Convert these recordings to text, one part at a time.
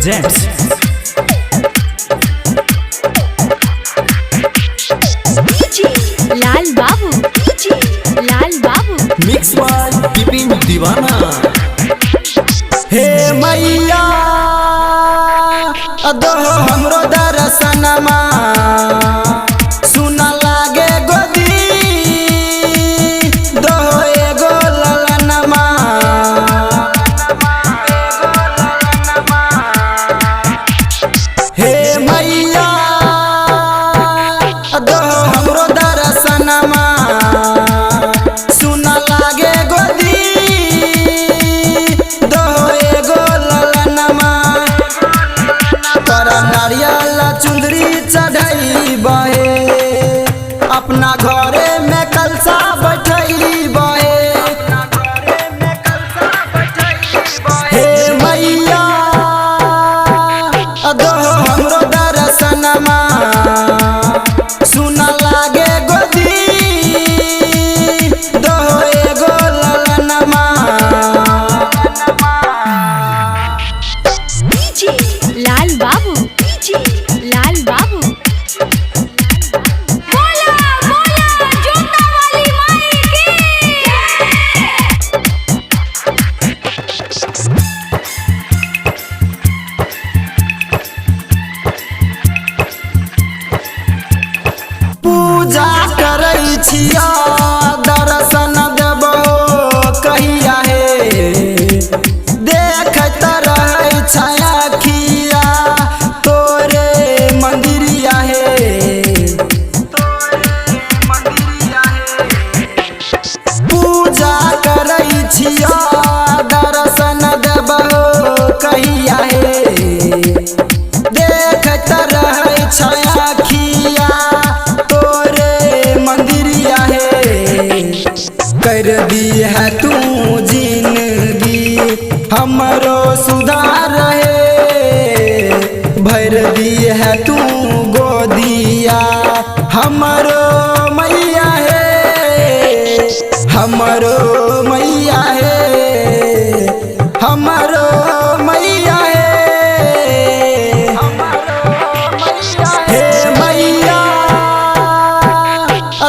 presents लाल बाबू लाल बाबू mix by Bipin दीवाना। हे मैया दो हमरो दर्शनमा सुना लागे गोदी दो एगो ललनमा। हे मैया दो हमरो दर्शनमा सुना लागे गोदी दो एगो ललनमा। तोरा नारियल चुंदरी चढ़ई बहे अपना घरे में कलसा बैठई बहे। हे मैया दो हमरो दर्शनमा सुना लागे गोदी दो एगो ललनमा। लाल बाबू लाल बाबू बोला बोला जोता वाली माई पूजा करै छिया दर्शन देबो कहिया हे देखत रहै छाया खिया तोरे मंदिरिया हे। पूजा करै छिया दर्शन देबो कहिया हे देखत रहै छाया खिया तोरे मंदिरिया हे। कर दी है तू जिंदगी हमरो सुधार है भर दी है तू गोदिया हमरो मैया है हमरो मैया है हमरो मैया है। हे मैया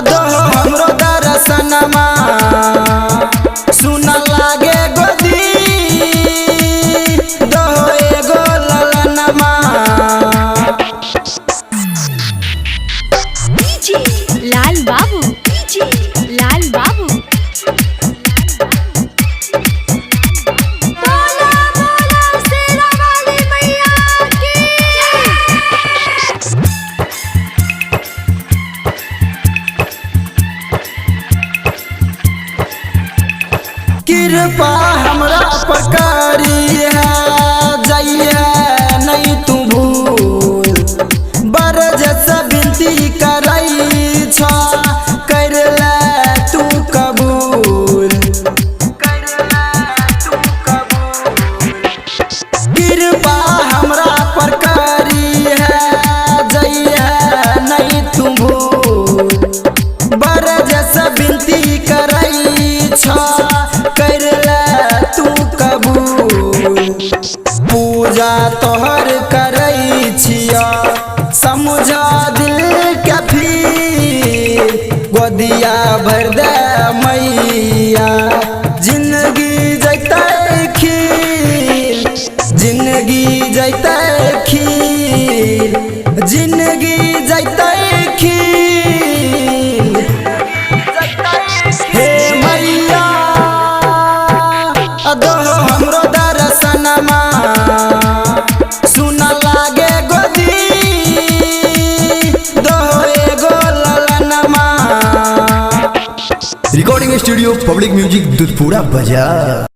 दो हमरो दर्शनमा सुना लागे गोदी दो एगो ललनमा। लाल बाबू लाल बाबू बोला बोला शेरा वाली मैया की कृपा हमरा पर करी है जाइए नहीं तू भूल बरज से विनती करई छ कर ले तू कबूल। कृपा हमरा पर करी है जाइए नहीं तू भूल बरज से विनती करई छ कर ले तू कबूल। पूजा तोहर करई छिया समझा दिल के फिर गोदिया भर दे मैया जिंदगी जैते खीर जिंदगी जैते खीर जिंदगी जैते खीर। हे मैया दो हमरो दर्शनमा सुना लागे गोदी दो एगो ललनमा। Recording studio public music Dudhpura बाजार।